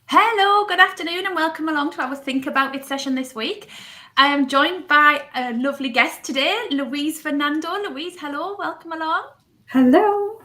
Hello, good afternoon, and welcome along to our Think About It session this week. I am joined by a lovely guest today, Louise Fernando. Louise, hello, welcome along. Hello.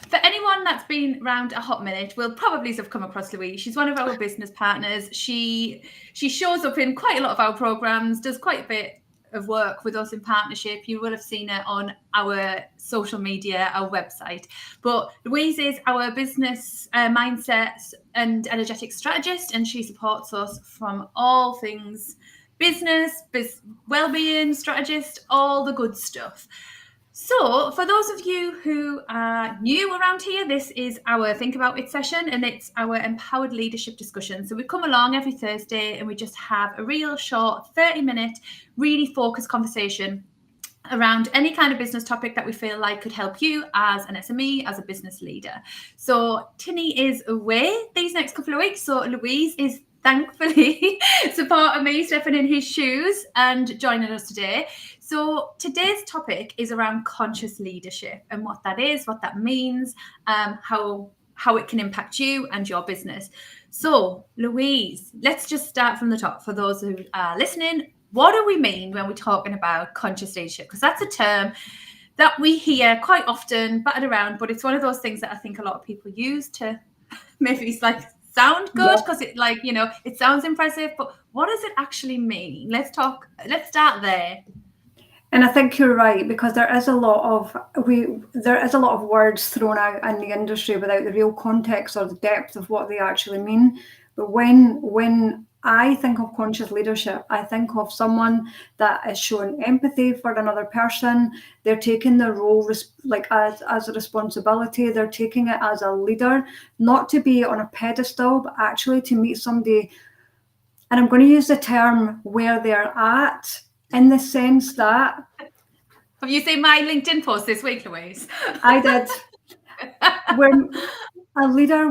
For anyone that's been around a hot minute, will probably have come across Louise. She's one of our business partners. She shows up in quite a lot of our programs, does quite a bit of work with us in partnership. You will have seen her on our social media, our website. But Louise is our business mindset and energetic strategist, and she supports us from all things business, well-being strategist, all the good stuff. So, for those of you who are new around here, this is our Think About It session, and it's our empowered leadership discussion. So we come along every Thursday and we just have a real short 30-minute, really focused conversation around any kind of business topic that we feel like could help you as an SME, as a business leader. So Tinny is away these next couple of weeks, so Louise is thankfully supporting me, stepping in his shoes and joining us today. So today's topic is around conscious leadership and what that is, what that means, how it can impact you and your business. So Louise, let's just start from the top for those who are listening. What do we mean when we're talking about conscious leadership? Because that's a term that we hear quite often battered around, but it's one of those things that I think a lot of people use to maybe it's like sound good because it sounds impressive, but what does it actually mean? Let's start there. And I think you're right, because there is a lot of words thrown out in the industry without the real context or the depth of what they actually mean. But when I think of conscious leadership, I think of someone that is showing empathy for another person. They're taking their role as a responsibility. They're taking it as a leader, not to be on a pedestal, but actually to meet somebody. And I'm going to use the term where they're at, in the sense that... Have you seen my LinkedIn post this week, Louise? I did. When a leader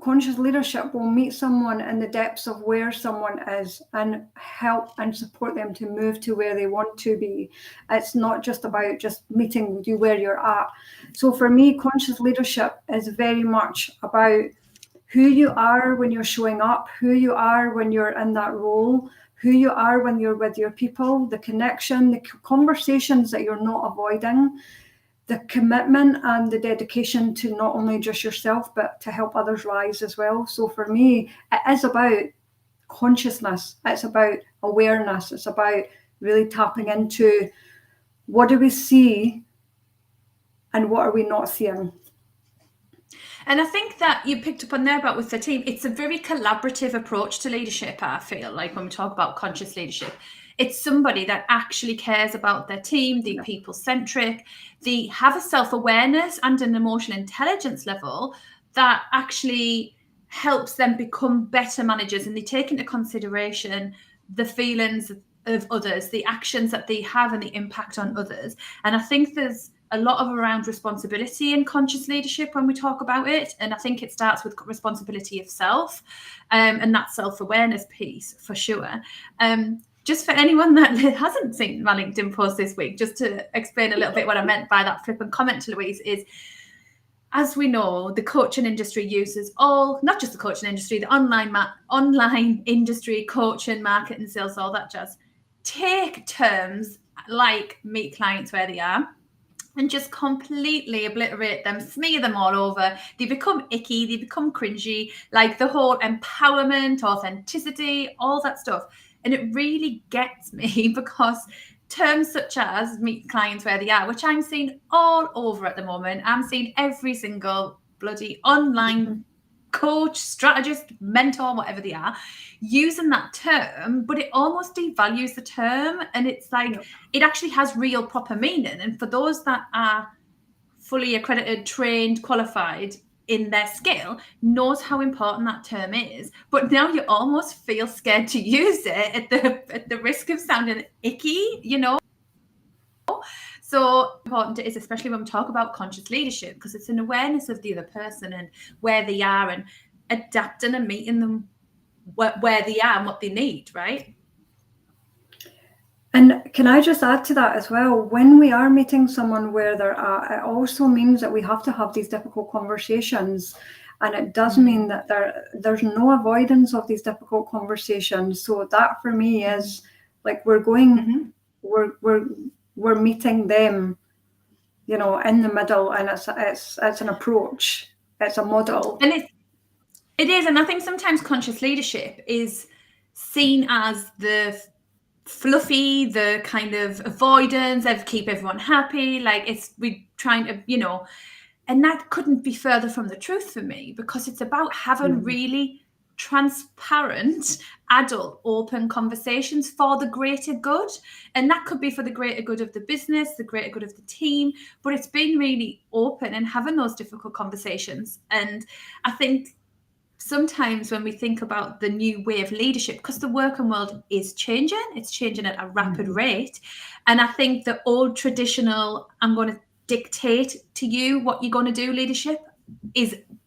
conscious leadership will meet someone in the depths of where someone is and help and support them to move to where they want to be. It's not just about just meeting you where you're at. So for me, conscious leadership is very much about who you are when you're showing up, who you are when you're in that role, who you are when you're with your people, the connection, the conversations that you're not avoiding, the commitment and the dedication to not only just yourself, but to help others rise as well. So for me, it is about consciousness. It's about awareness. It's about really tapping into what do we see and what are we not seeing. And I think that you picked up on there about with the team, it's a very collaborative approach to leadership, I feel like, when we talk about conscious leadership. It's somebody that actually cares about their team, they're people-centric, they have a self-awareness and an emotional intelligence level that actually helps them become better managers, and they take into consideration the feelings of others, the actions that they have and the impact on others. And I think there's a lot of around responsibility and conscious leadership when we talk about it. And I think it starts with responsibility of self and that self-awareness piece for sure. Just for anyone that hasn't seen my LinkedIn post this week, just to explain a little bit what I meant by that flippant comment to Louise is, as we know, the coaching industry uses not just the coaching industry, the online industry, coaching, marketing, sales, all that jazz, take terms like meet clients where they are and just completely obliterate them, smear them all over. They become icky, they become cringy, like the whole empowerment, authenticity, all that stuff. And it really gets me because terms such as meet clients where they are, which I'm seeing all over at the moment. I'm seeing every single bloody online coach, strategist, mentor, whatever they are, using that term, but it almost devalues the term. And it's like, it actually has real proper meaning. And for those that are fully accredited, trained, qualified in their skill, knows how important that term is. But now you almost feel scared to use it at the risk of sounding icky, So important it is, especially when we talk about conscious leadership, because it's an awareness of the other person and where they are and adapting and meeting them where they are and what they need, right? And can I just add to that as well? When we are meeting someone where they're at, it also means that we have to have these difficult conversations. And it does mean that there's no avoidance of these difficult conversations. So that for me is like we're meeting them, you know, in the middle, and it's an approach, it's a model. And it is, and I think sometimes conscious leadership is seen as the fluffy, the kind of avoidance of keep everyone happy, like we trying to, you know, and that couldn't be further from the truth for me, because it's about having really transparent, adult, open conversations for the greater good. And that could be for the greater good of the business, the greater good of the team, but it's been really open and having those difficult conversations. And I think sometimes when we think about the new way of leadership, because the working world is changing, it's changing at a rapid rate. And I think the old traditional, I'm going to dictate to you what you're going to do leadership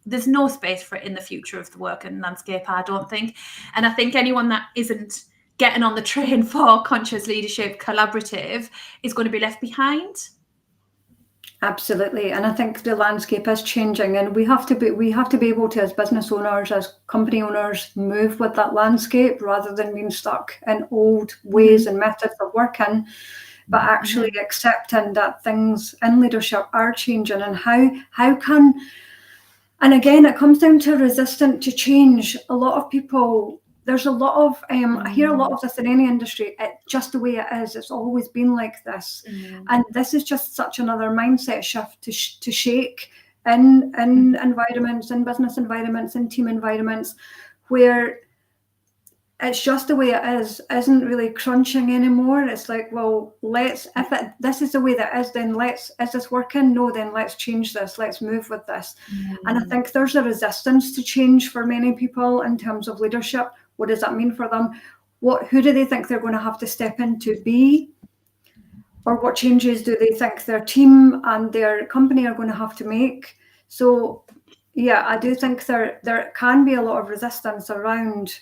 there's no space for it in the future of the working landscape, I don't think. And I think anyone that isn't getting on the train for conscious leadership collaborative is going to be left behind. Absolutely. And I think the landscape is changing, and we have to be able to, as business owners, as company owners, move with that landscape rather than being stuck in old ways and methods of working, but actually accepting that things in leadership are changing, and how can, and again, it comes down to resistant to change. A lot of people, there's a lot of, I hear a lot of this in any industry, it's just the way it is, it's always been like this. And this is just such another mindset shift to shake in environments, in business environments, in team environments, where it's just the way it isn't really crunching anymore. It's like, well, this is the way that is, then is this working? No, then let's change this, let's move with this. And I think there's a resistance to change for many people in terms of leadership. What does that mean for them? Who do they think they're going to have to step in to be? Or what changes do they think their team and their company are going to have to make? So yeah, I do think there can be a lot of resistance around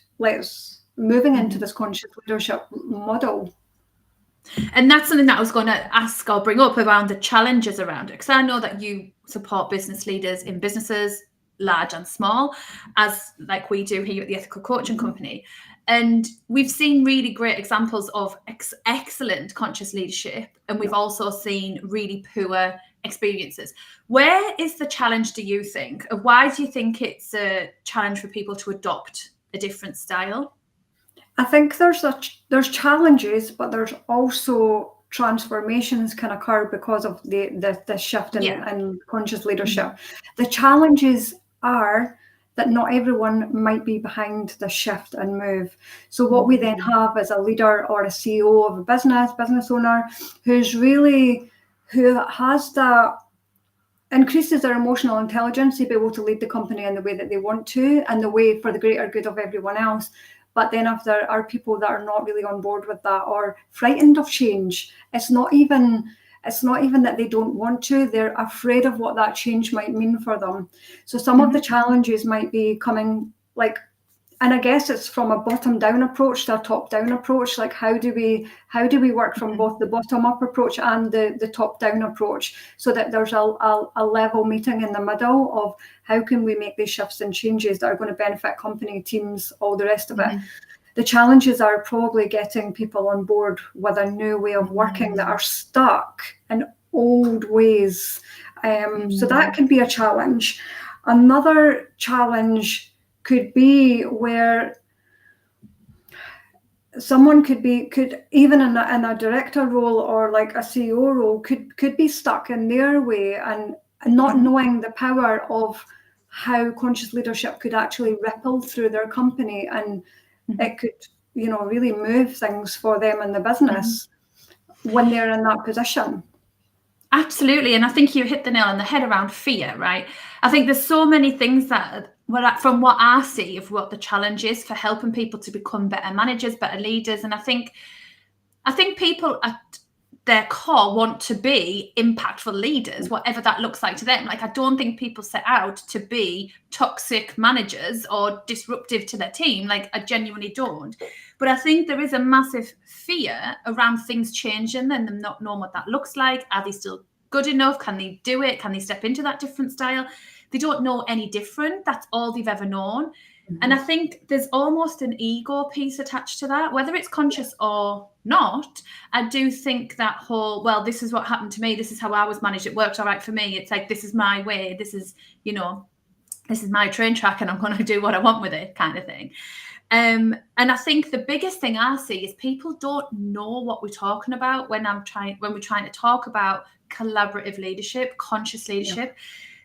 moving into this conscious leadership model. And that's something that I was going to ask or bring up around the challenges around it, because I know that you support business leaders in businesses, large and small, as like we do here at the Ethical Coaching Company. And we've seen really great examples of excellent conscious leadership, and we've also seen really poor experiences. Where is the challenge, do you think? Why do you think it's a challenge for people to adopt a different style? I think there's challenges, but there's also transformations can occur because of the shift in conscious leadership. The challenges are that not everyone might be behind the shift and move. So what we then have is a leader or a CEO of a business owner who has that, increases their emotional intelligence to be able to lead the company in the way that they want to, and the way for the greater good of everyone else. But then if there are people that are not really on board with that or frightened of change, it's not even that they don't want to, they're afraid of what that change might mean for them. So some of the challenges might be coming and I guess it's from a bottom-down approach to a top-down approach. Like how do we work from both the bottom-up approach and the top-down approach, so that there's a level meeting in the middle of how can we make these shifts and changes that are going to benefit company, teams, all the rest of it. The challenges are probably getting people on board with a new way of working that are stuck in old ways. So that can be a challenge. Another challenge could be where someone could even in a director role or like a CEO role could be stuck in their way and not knowing the power of how conscious leadership could actually ripple through their company, and it could really move things for them in the business when they're in that position. Absolutely. And I think you hit the nail on the head around fear, right? I think there's so many things that, from what I see of what the challenge is for helping people to become better managers, better leaders. And I think people at their core want to be impactful leaders, whatever that looks like to them. Like, I don't think people set out to be toxic managers or disruptive to their team. Like, I genuinely don't. But I think there is a massive fear around things changing and them not knowing what that looks like. Are they still good enough? Can they do it? Can they step into that different style? they don't know any different. That's all they've ever known. And I think there's almost an ego piece attached to that, whether it's conscious or not. I do think that whole, well, this is what happened to me, this is how I was managed, it worked all right for me. It's like, this is my way, this is, you know, this is my train track and I'm going to do what I want with it, kind of thing. And I think the biggest thing I see is people don't know what we're talking about when we're trying to talk about collaborative leadership, conscious leadership.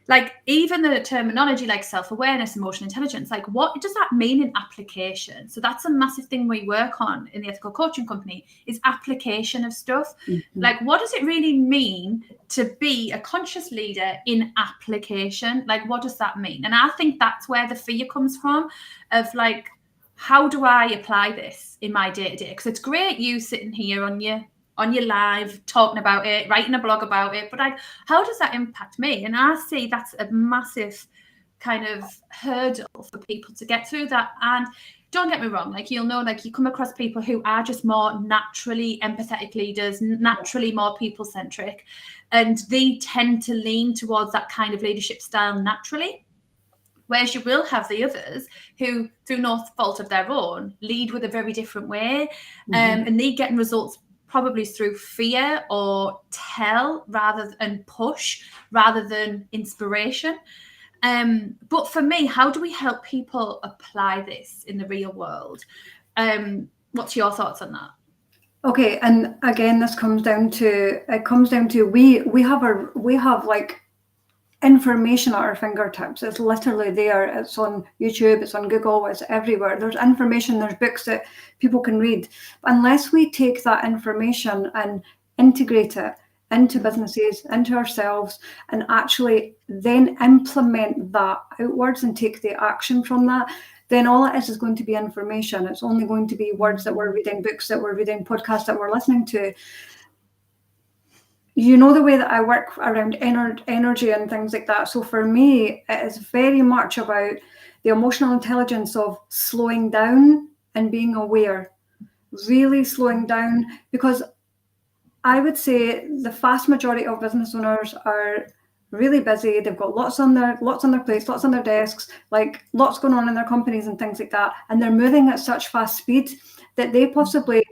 Like even the terminology like self-awareness, emotional intelligence, like what does that mean in application? So that's a massive thing we work on in the Ethical Coaching Company, is application of stuff. Like what does it really mean to be a conscious leader in application? Like what does that mean? And I think that's where the fear comes from, of like, how do I apply this in my day-to-day? Because it's great you sitting here on your live talking about it, writing a blog about it, but like, how does that impact me? And I see that's a massive kind of hurdle for people to get through that. And don't get me wrong, like, you'll know, like, you come across people who are just more naturally empathetic leaders, naturally more people-centric, and they tend to lean towards that kind of leadership style naturally. Whereas you will have the others who, through no fault of their own, lead with a very different way, and they getting results probably through fear or push rather than inspiration. But for me, how do we help people apply this in the real world? What's your thoughts on that? Okay, and again, this comes down to we have like information at our fingertips. It's literally there. It's on YouTube, it's on Google, it's everywhere. There's information, there's books that people can read. But unless we take that information and integrate it into businesses, into ourselves, and actually then implement that outwards and take the action from that, then all it is going to be information. It's only going to be words that we're reading, books that we're reading, podcasts that we're listening to. You know, the way that I work around energy and things like that. So for me, it is very much about the emotional intelligence of slowing down and being aware, really slowing down, because I would say the vast majority of business owners are really busy. They've got lots on their plates, lots on their desks, like lots going on in their companies and things like that. And they're moving at such fast speed that they possibly,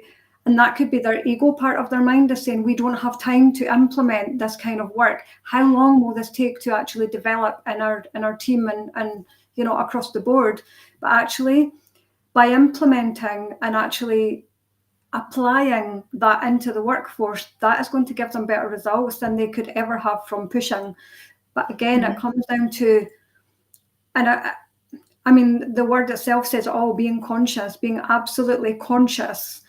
and that could be their ego part of their mind, is saying, we don't have time to implement this kind of work. How long will this take to actually develop in our team and you know, across the board? But actually, by implementing and actually applying that into the workforce, that is going to give them better results than they could ever have from pushing. But again, it comes down to, and I mean, the word itself says all, being conscious, being absolutely conscious.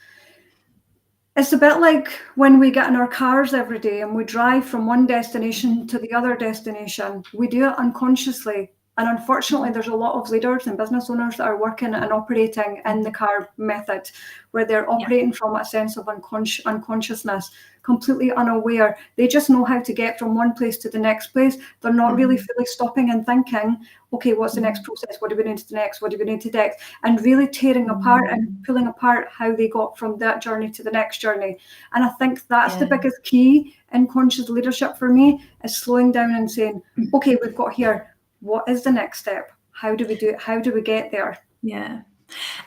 It's a bit like when we get in our cars every day and we drive from one destination to the other destination. We do it unconsciously. And unfortunately, there's a lot of leaders and business owners that are working and operating in the car method, where they're operating from a sense of unconsciousness, completely unaware. They just know how to get from one place to the next place. They're not really fully stopping and thinking, okay, what's the next process? What do we need to do next? What do we need to do next? And really tearing apart and pulling apart how they got from that journey to the next journey. And I think that's the biggest key in conscious leadership for me, is slowing down and saying, okay, we've got here. What is the next step? How do we do it? How do we get there? Yeah.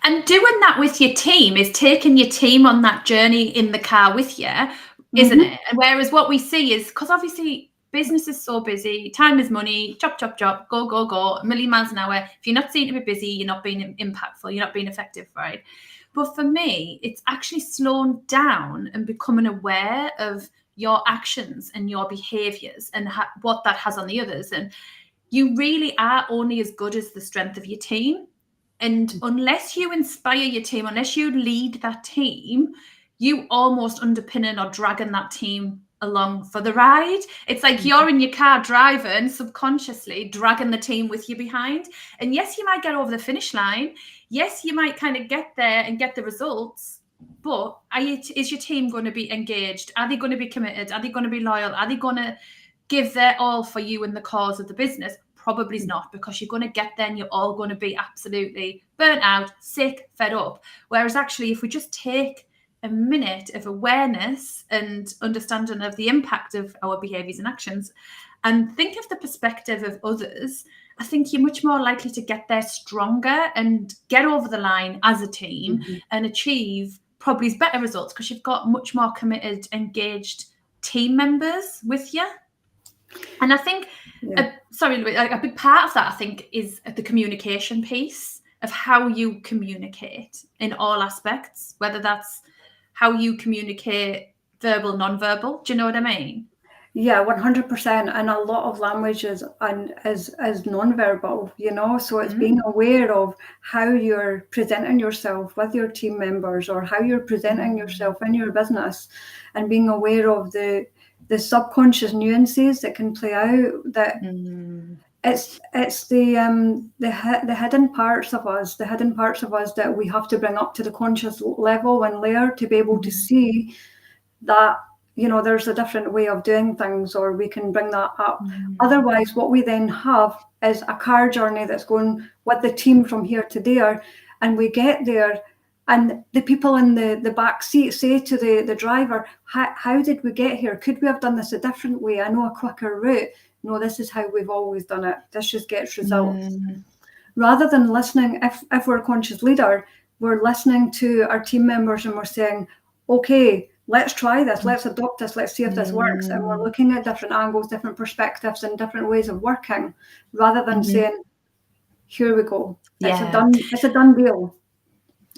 And doing that with your team is taking your team on that journey in the car with you, isn't it? And whereas what we see is, because obviously business is so busy, time is money, chop, chop, chop, go, go, go, a million miles an hour. If you're not seen to be busy, you're not being impactful, you're not being effective, right? But for me, it's actually slowing down and becoming aware of your actions and your behaviors and what that has on the others. And you really are only as good as the strength of your team. And unless you inspire your team, unless you lead that team, you almost underpinning or dragging that team along for the ride. It's like you're in your car driving, subconsciously dragging the team with you behind. And yes, you might get over the finish line. Yes, you might kind of get there and get the results. But is your team going to be engaged? Are they going to be committed? Are they going to be loyal? Are they going to give their all for you and the cause of the business? Probably not, because you're going to get there and you're all going to be absolutely burnt out, sick, fed up. Whereas actually, if we just take a minute of awareness and understanding of the impact of our behaviors and actions, and think of the perspective of others, I think you're much more likely to get there stronger and get over the line as a team and achieve probably better results because you've got much more committed, engaged team members with you. And I think, sorry, Louise, a big part of that, I think, is the communication piece of how you communicate in all aspects, whether that's how you communicate verbal, non-verbal. Do you know what I mean? Yeah, 100%. And a lot of languages is non-verbal, you know, so it's being aware of how you're presenting yourself with your team members or how you're presenting yourself in your business, and being aware of the subconscious nuances that can play out, that it's the hidden parts of us, that we have to bring up to the conscious level and layer to be able to see that, you know, there's a different way of doing things, or we can bring that up. Otherwise, what we then have is a car journey that's going with the team from here to there, and we get there and the people in the back seat say to the driver, how did we get here? Could we have done this a different way? I know a quicker route. No, this is how we've always done it. This just gets results. Rather than listening, if we're a conscious leader, we're listening to our team members and we're saying, okay, let's try this, let's adopt this, let's see if this works. And we're looking at different angles, different perspectives, and different ways of working, rather than saying, here we go. It's a done deal.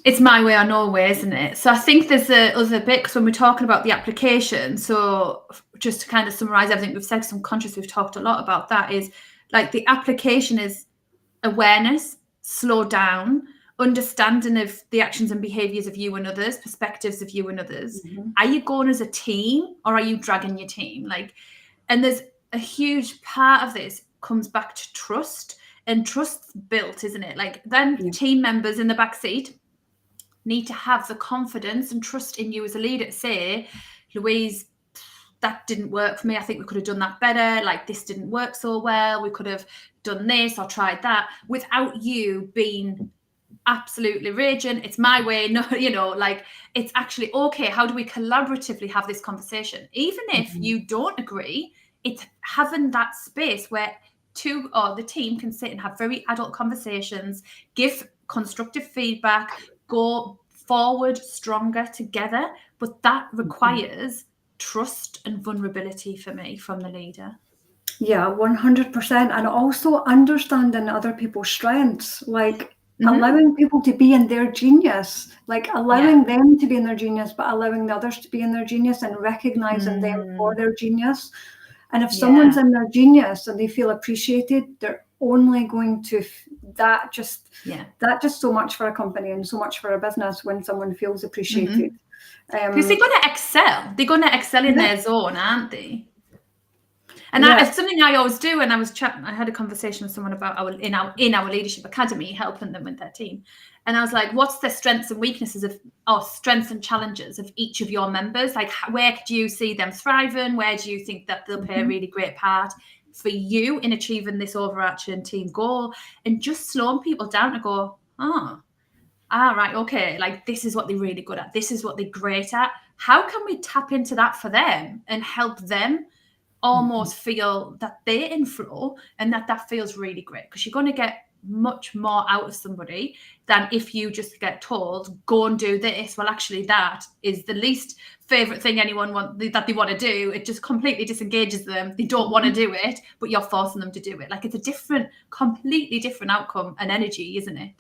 It's my way or no way, isn't it? So I think there's a other bit, because when we're talking about the application, so just to kind of summarize everything we've said, subconscious, we've talked a lot about that, is like the application is awareness, slow down, understanding of the actions and behaviors of you and others, perspectives of you and others. Are you going as a team or are you dragging your team? Like, and there's a huge part of this comes back to trust, and trust's built, isn't it? Like then team members in the back seat need to have the confidence and trust in you as a leader to say, Louise, that didn't work for me. I think we could have done that better. Like this didn't work so well. We could have done this or tried that, without you being absolutely raging. It's my way. No, you know, like it's actually okay. How do we collaboratively have this conversation? Even if you don't agree, it's having that space where two or the team can sit and have very adult conversations, give constructive feedback, go forward stronger together. But that requires trust and vulnerability for me from the leader. Yeah, 100%. And also understanding other people's strengths, like allowing people to be in their genius, like allowing them to be in their genius, but allowing the others to be in their genius and recognizing them for their genius. And if someone's in their genius and they feel appreciated, they're only going to that just so much for a company and so much for a business when someone feels appreciated. Because they're going to excel. They're going to excel in their zone, aren't they? And it's something I always do. And I had a conversation with someone about in our leadership academy, helping them with their team. And I was like, what's the strengths and weaknesses strengths and challenges of each of your members? Like, where do you see them thriving? Where do you think that they'll play a really great part for you in achieving this overarching team goal? And just slowing people down to go, right, okay, like this is what they're really good at. This is what they're great at. How can we tap into that for them and help them almost feel that they're in flow and that feels really great? Because you're going to get much more out of somebody than if you just get told, go and do this. Well, actually, that is the least favorite thing anyone that they want to do. It just completely disengages them. They don't want to do it, but you're forcing them to do it. Like it's a completely different outcome and energy, isn't it?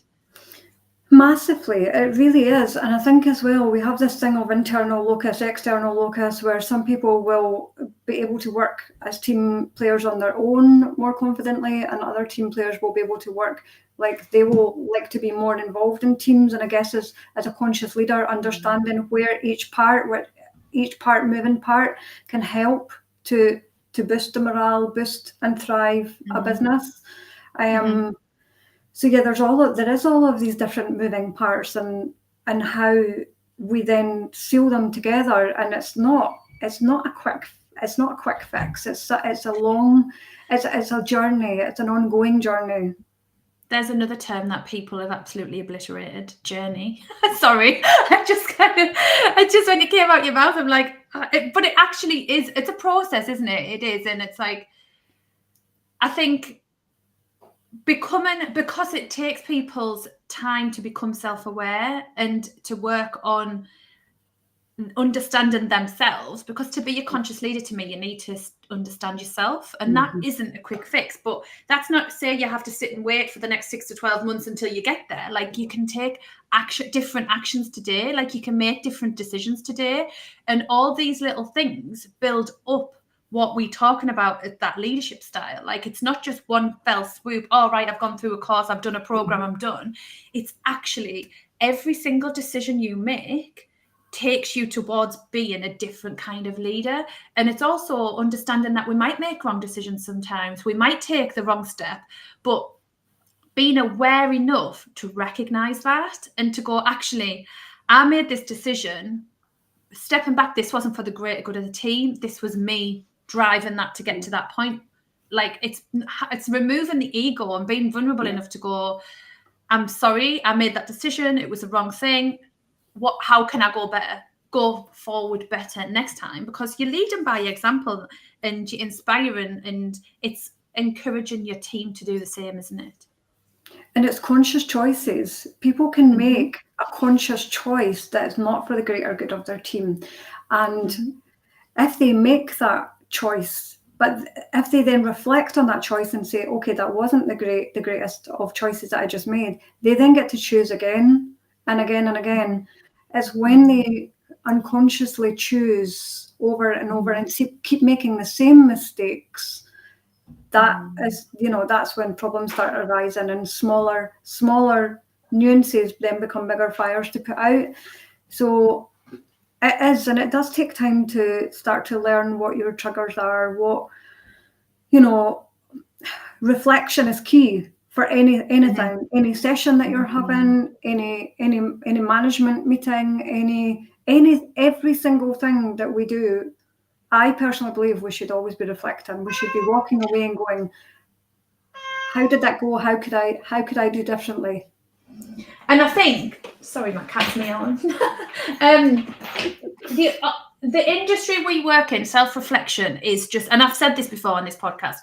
Massively, it really is. And I think as well, we have this thing of internal locus, external locus, where some people will be able to work as team players on their own more confidently, and other team players will be able to work like they will like to be more involved in teams. And I guess as a conscious leader, understanding where each moving part can help to boost the morale, boost and thrive a business. So yeah, there is all of these different moving parts, and how we then seal them together. And it's not a quick fix. It's a journey. It's an ongoing journey. There's another term that people have absolutely obliterated: journey. Sorry, I just when it came out your mouth, I'm like, but it actually is. It's a process, isn't it? It is, and it's like I think because it takes people's time to become self-aware and to work on understanding themselves, because to be a conscious leader, to me, you need to understand yourself, and that isn't a quick fix. But that's not to say you have to sit and wait for the next 6 to 12 months until you get there. Like, you can take different actions today, like you can make different decisions today, and all these little things build up what we're talking about at that leadership style. Like, it's not just one fell swoop, all right, I've gone through a course, I've done a program, I'm done. It's actually every single decision you make takes you towards being a different kind of leader. And it's also understanding that we might make wrong decisions sometimes, we might take the wrong step, but being aware enough to recognize that and to go, actually, I made this decision, stepping back, this wasn't for the greater good of the team, this was me driving that to get to that point. Like, it's removing the ego and being vulnerable enough to go, I'm sorry, I made that decision, it was the wrong thing. How can I go forward better next time? Because you're leading by example and you're inspiring, and it's encouraging your team to do the same, isn't it? And it's conscious choices. People can make a conscious choice that is not for the greater good of their team. And if they make that choice, but if they then reflect on that choice and say, okay, that wasn't the greatest of choices that I just made, they then get to choose again and again and again. It's when they unconsciously choose over and over and keep making the same mistakes, that is, that's when problems start arising, and smaller nuances then become bigger fires to put out. So it is, and it does take time to start to learn what your triggers are, what, reflection is key for anything, any session that you're having, any management meeting, every single thing that we do. I personally believe we should always be reflecting. We should be walking away and going, how did that go? How could I do differently? And I think, sorry, my cat's meowing. The industry we work in, self-reflection is just, and I've said this before on this podcast,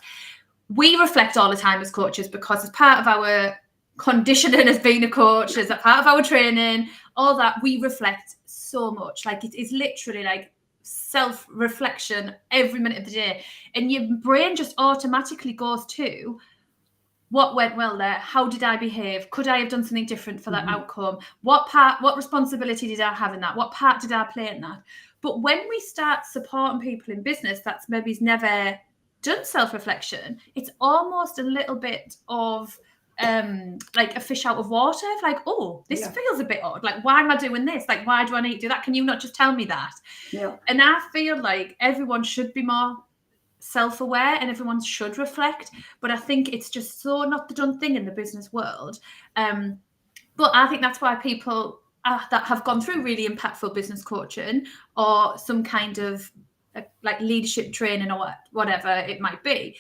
we reflect all the time as coaches, because as part of our conditioning as being a coach, as a part of our training, all that, we reflect so much. Like, it is literally like self-reflection every minute of the day, and your brain just automatically goes to, what went well there? How did I behave? Could I have done something different for that outcome? What responsibility did I have in that? What part did I play in that? But when we start supporting people in business that's maybe never done self-reflection, it's almost a little bit of like a fish out of water. Like, oh, this feels a bit odd. Like, why am I doing this? Like, why do I need to do that? Can you not just tell me that? Yeah. And I feel like everyone should be more self-aware and everyone should reflect, but I think it's just so not the done thing in the business world. But I think that's why people that have gone through really impactful business coaching or some kind of like leadership training or whatever it might be,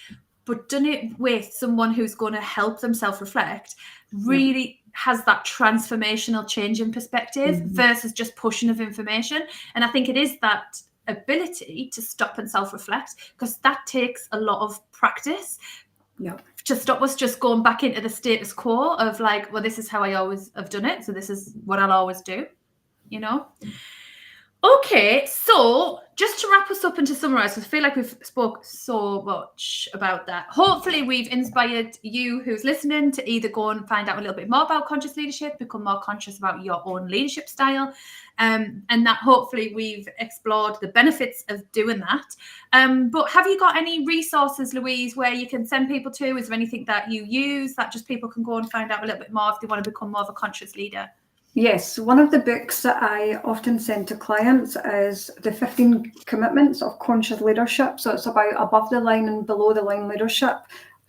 but done it with someone who's going to help them self-reflect, really has that transformational change in perspective versus just pushing of information. And I think it is that ability to stop and self-reflect, because that takes a lot of practice to stop us just going back into the status quo of like, well, this is how I always have done it, so this is what I'll always do, Okay, so just to wrap us up and to summarize, I feel like we've spoke so much about that. Hopefully we've inspired you who's listening to either go and find out a little bit more about conscious leadership, become more conscious about your own leadership style, and that hopefully we've explored the benefits of doing that. But have you got any resources, Louise, where you can send people to? Is there anything that you use that just people can go and find out a little bit more if they want to become more of a conscious leader? Yes, one of the books that I often send to clients is the 15 Commitments of Conscious Leadership. So it's about above the line and below the line leadership,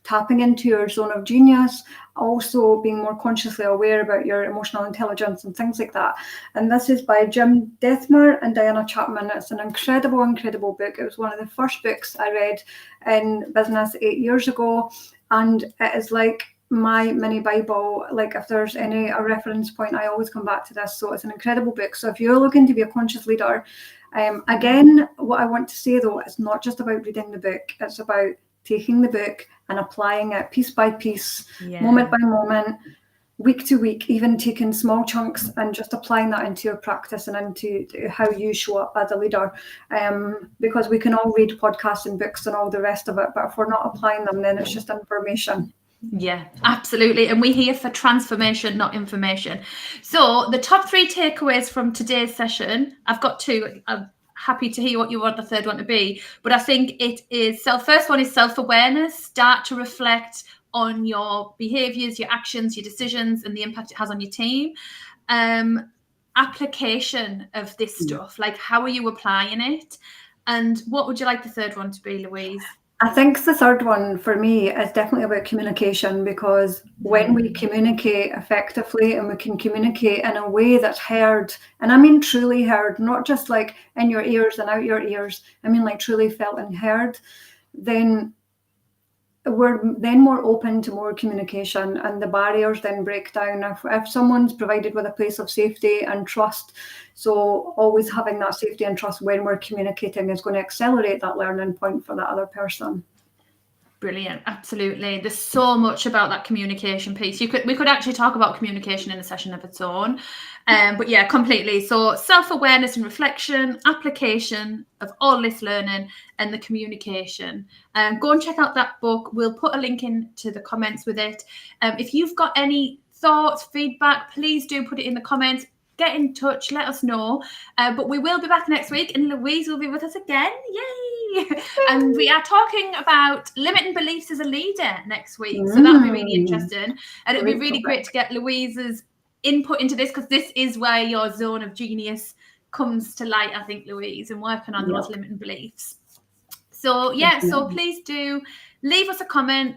tapping into your zone of genius, also being more consciously aware about your emotional intelligence and things like that. And this is by Jim Dethmer and Diana Chapman. It's an incredible, incredible book. It was one of the first books I read in business 8 years ago. And it is like my mini Bible. Like, if there's a reference point, I always come back to this. So it's an incredible book. So if you're looking to be a conscious leader, again, what I want to say though, it's not just about reading the book. It's about taking the book and applying it piece by piece, Yeah. moment by moment, week to week, even taking small chunks and just applying that into your practice and into how you show up as a leader. Because we can all read podcasts and books and all the rest of it, but if we're not applying them, then it's just information. Yeah, absolutely. And we're here for transformation, not information. So the top 3 takeaways from today's session, I've got 2. I'm happy to hear what you want the third one to be. But I think it is first one is self-awareness. Start to reflect on your behaviors, your actions, your decisions, and the impact it has on your team. Application of this stuff, like how are you applying it? And what would you like the third one to be, Louise? I think the third one for me is definitely about communication, because when we communicate effectively and we can communicate in a way that's heard, and I mean truly heard, not just like in your ears and out your ears, I mean like truly felt and heard, then we're then more open to more communication, and the barriers then break down if someone's provided with a place of safety and trust. So always having that safety and trust when we're communicating is going to accelerate that learning point for that other person. Brilliant. Absolutely. There's so much about that communication piece. We could actually talk about communication in a session of its own. But yeah, completely. So self-awareness and reflection, application of all this learning, and the communication. Go and check out that book. We'll put a link into the comments with it. If you've got any thoughts, feedback, please do put it in the comments. Get in touch, let us know. But we will be back next week, and Louise will be with us again. Yay! And we are talking about limiting beliefs as a leader next week. So that'll be really interesting. And it'll be really great to get Louise's input into this, because this is where your zone of genius comes to light, I think, Louise, and working on those limiting beliefs. So yeah, so please do leave us a comment.